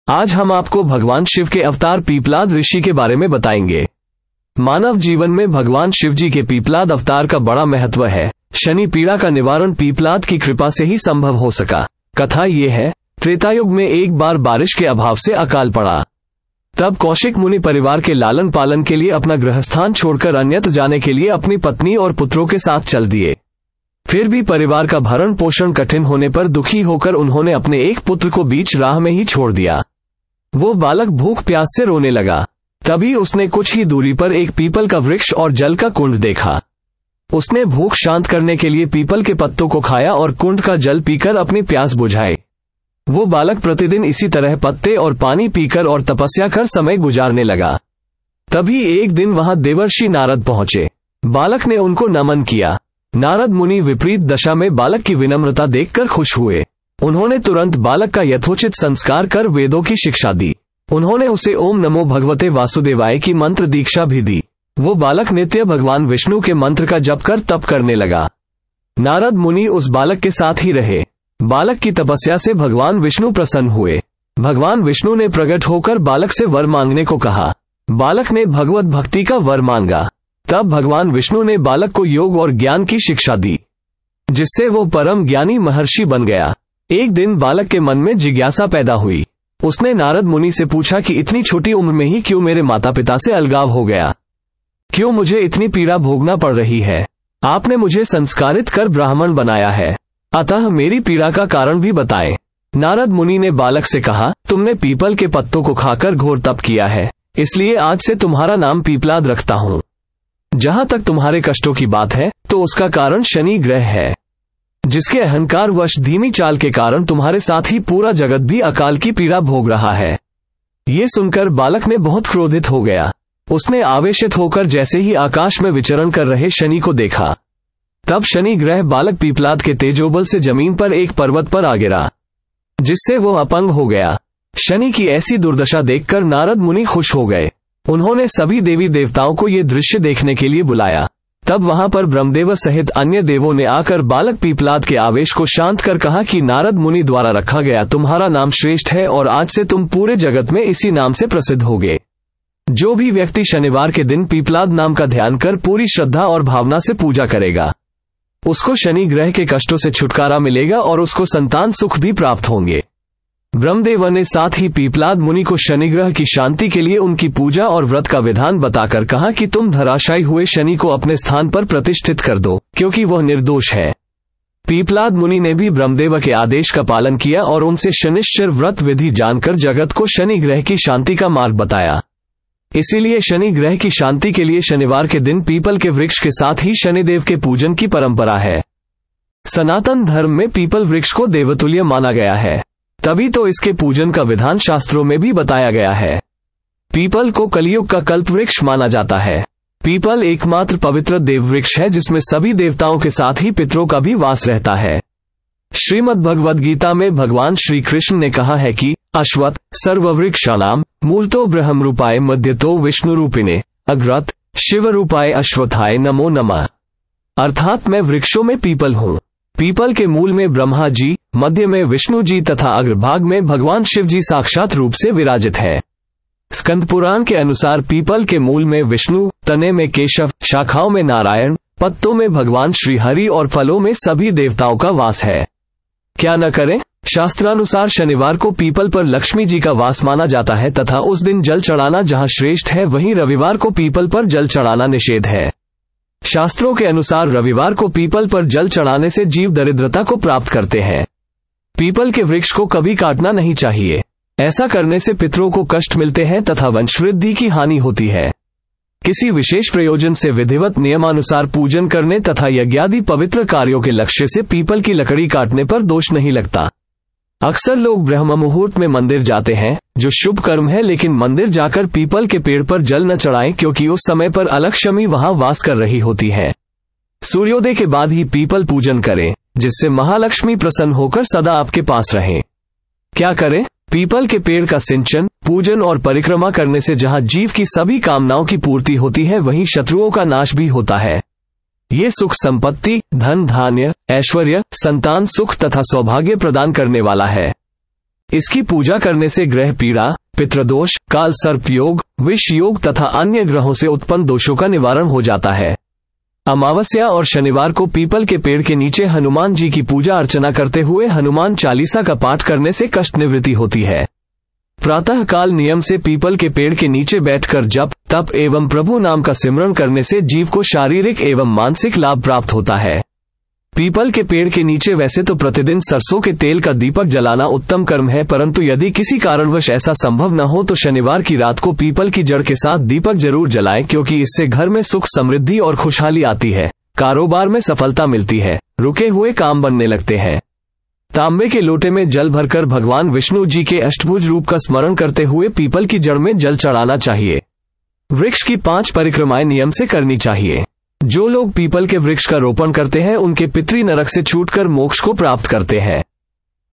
आज हम आपको भगवान शिव के अवतार पीपलाद ऋषि के बारे में बताएंगे। मानव जीवन में भगवान शिव जी के पीपलाद अवतार का बड़ा महत्व है। शनि पीड़ा का निवारण पीपलाद की कृपा से ही संभव हो सका। कथा ये है, त्रेतायुग में एक बार बारिश के अभाव से अकाल पड़ा। तब कौशिक मुनि परिवार के लालन पालन के लिए अपना गृहस्थान छोड़कर अन्यत्र जाने के लिए अपनी पत्नी और पुत्रों के साथ चल दिए। फिर भी परिवार का भरण पोषण कठिन होने पर दुखी होकर उन्होंने अपने एक पुत्र को बीच राह में ही छोड़ दिया। वो बालक भूख प्यास से रोने लगा। तभी उसने कुछ ही दूरी पर एक पीपल का वृक्ष और जल का कुंड देखा। उसने भूख शांत करने के लिए पीपल के पत्तों को खाया और कुंड का जल पीकर अपनी प्यास बुझाई। वो बालक प्रतिदिन इसी तरह पत्ते और पानी पीकर और तपस्या कर समय गुजारने लगा। तभी एक दिन वहां देवर्षि नारद पहुंचे। बालक ने उनको नमन किया। नारद मुनि विपरीत दशा में बालक की विनम्रता देखकर खुश हुए। उन्होंने तुरंत बालक का यथोचित संस्कार कर वेदों की शिक्षा दी। उन्होंने उसे ओम नमो भगवते वासुदेवाय की मंत्र दीक्षा भी दी। वो बालक नित्य भगवान विष्णु के मंत्र का जप कर तप करने लगा। नारद मुनि उस बालक के साथ ही रहे। बालक की तपस्या से भगवान विष्णु प्रसन्न हुए। भगवान विष्णु ने प्रकट होकर बालक से वर मांगने को कहा। बालक ने भगवत भक्ति का वर मांगा। तब भगवान विष्णु ने बालक को योग और ज्ञान की शिक्षा दी, जिससे वो परम ज्ञानी महर्षि बन गया। एक दिन बालक के मन में जिज्ञासा पैदा हुई। उसने नारद मुनि से पूछा कि इतनी छोटी उम्र में ही क्यों मेरे माता पिता से अलगाव हो गया, क्यों मुझे इतनी पीड़ा भोगना पड़ रही है। आपने मुझे संस्कारित कर ब्राह्मण बनाया है, अतः मेरी पीड़ा का कारण भी बताएं। नारद मुनि ने बालक से कहा, तुमने पीपल के पत्तों को खाकर घोर तप किया है, इसलिए आज से तुम्हारा नाम पीपलाद रखता हूँ। जहां तक तुम्हारे कष्टों की बात है तो उसका कारण शनि ग्रह है, जिसके अहंकार वश धीमी चाल के कारण तुम्हारे साथ ही पूरा जगत भी अकाल की पीड़ा भोग रहा है। ये सुनकर बालक ने बहुत क्रोधित हो गया। उसने आवेशित होकर जैसे ही आकाश में विचरण कर रहे शनि को देखा, तब शनि ग्रह बालक पीपलाद के तेजोबल से जमीन पर एक पर्वत पर आ गिरा, जिससे वो अपंग हो गया। शनि की ऐसी दुर्दशा देखकर नारद मुनि खुश हो गए। उन्होंने सभी देवी देवताओं को ये दृश्य देखने के लिए बुलाया। तब वहां पर ब्रह्मदेव सहित अन्य देवों ने आकर बालक पीपलाद के आवेश को शांत कर कहा कि नारद मुनि द्वारा रखा गया तुम्हारा नाम श्रेष्ठ है और आज से तुम पूरे जगत में इसी नाम से प्रसिद्ध होगे। जो भी व्यक्ति शनिवार के दिन पीपलाद नाम का ध्यान कर पूरी श्रद्धा और भावना से पूजा करेगा, उसको शनि ग्रह के कष्टों से छुटकारा मिलेगा और उसको संतान सुख भी प्राप्त होंगे। ब्रह्मदेव ने साथ ही पीपलाद मुनि को शनिग्रह की शांति के लिए उनकी पूजा और व्रत का विधान बताकर कहा कि तुम धराशायी हुए शनि को अपने स्थान पर प्रतिष्ठित कर दो, क्योंकि वह निर्दोष है। पीपलाद मुनि ने भी ब्रह्मदेव के आदेश का पालन किया और उनसे शनिश्चर व्रत विधि जानकर जगत को शनि ग्रह की शांति का मार्ग बताया। इसीलिए शनि ग्रह की शांति के लिए शनिवार के दिन पीपल के वृक्ष के साथ ही शनिदेव के पूजन की परंपरा है। सनातन धर्म में पीपल वृक्ष को देवतुल्य माना गया है, तभी तो इसके पूजन का विधान शास्त्रों में भी बताया गया है। पीपल को कलयुग का कल्प वृक्ष माना जाता है। पीपल एकमात्र पवित्र देव वृक्ष है जिसमें सभी देवताओं के साथ ही पितरों का भी वास रहता है। श्रीमद् भगवद गीता में भगवान श्री कृष्ण ने कहा है कि अश्वत्थ सर्ववृक्षाणाम मूलतो ब्रह्म रूपाय मध्यतो विष्णु रूपिणे अग्रत शिव रूपाय अश्वत्थाय नमो नमः। अर्थात मैं वृक्षों में पीपल हूँ। पीपल के मूल में ब्रह्मा जी, मध्य में विष्णु जी तथा अग्रभाग में भगवान शिव जी साक्षात रूप से विराजित है। स्कंद पुराण के अनुसार पीपल के मूल में विष्णु, तने में केशव, शाखाओं में नारायण, पत्तों में भगवान श्री हरि और फलों में सभी देवताओं का वास है। क्या न करें? शास्त्रानुसार शनिवार को पीपल पर लक्ष्मी जी का वास माना जाता है तथा उस दिन जल चढ़ाना जहां श्रेष्ठ है, वहीं रविवार को पीपल पर जल चढ़ाना निषेध है। शास्त्रों के अनुसार रविवार को पीपल पर जल चढ़ाने से जीव दरिद्रता को प्राप्त करते हैं। पीपल के वृक्ष को कभी काटना नहीं चाहिए। ऐसा करने से पितरों को कष्ट मिलते हैं तथा वंशवृद्धि की हानि होती है। किसी विशेष प्रयोजन से विधिवत नियमानुसार पूजन करने तथा यज्ञादि पवित्र कार्यों के लक्ष्य से पीपल की लकड़ी काटने पर दोष नहीं लगता। अक्सर लोग ब्रह्म मुहूर्त में मंदिर जाते हैं, जो शुभ कर्म है, लेकिन मंदिर जाकर पीपल के पेड़ पर जल न चढ़ाएं, क्योंकि उस समय पर अलक्ष्मी वहां वास कर रही होती है। सूर्योदय के बाद ही पीपल पूजन करें, जिससे महालक्ष्मी प्रसन्न होकर सदा आपके पास रहें। क्या करें? पीपल के पेड़ का सिंचन, पूजन और परिक्रमा करने से जहां जीव की सभी कामनाओं की पूर्ति होती है, वहीं शत्रुओं का नाश भी होता है। ये सुख संपत्ति, धन धान्य, ऐश्वर्य, संतान सुख तथा सौभाग्य प्रदान करने वाला है। इसकी पूजा करने से ग्रह पीड़ा, पितृदोष, काल सर्प योग, विष योग तथा अन्य ग्रहों से उत्पन्न दोषों का निवारण हो जाता है। अमावस्या और शनिवार को पीपल के पेड़ के नीचे हनुमान जी की पूजा अर्चना करते हुए हनुमान चालीसा का पाठ करने से कष्ट निवृत्ति होती है। प्रातः काल नियम से पीपल के पेड़ के नीचे बैठकर जप, तप एवं प्रभु नाम का सिमरन करने से जीव को शारीरिक एवं मानसिक लाभ प्राप्त होता है। पीपल के पेड़ के नीचे वैसे तो प्रतिदिन सरसों के तेल का दीपक जलाना उत्तम कर्म है, परंतु यदि किसी कारणवश ऐसा संभव न हो तो शनिवार की रात को पीपल की जड़ के साथ दीपक जरूर जलाएं, क्योंकि इससे घर में सुख, समृद्धि और खुशहाली आती है, कारोबार में सफलता मिलती है, रुके हुए काम बनने लगते हैं। तांबे के लोटे में जल भरकर भगवान विष्णु जी के अष्टभुज रूप का स्मरण करते हुए पीपल की जड़ में जल चढ़ाना चाहिए। वृक्ष की 5 परिक्रमाएं नियम से करनी चाहिए। जो लोग पीपल के वृक्ष का रोपण करते हैं उनके पितृ नरक से छूटकर मोक्ष को प्राप्त करते हैं।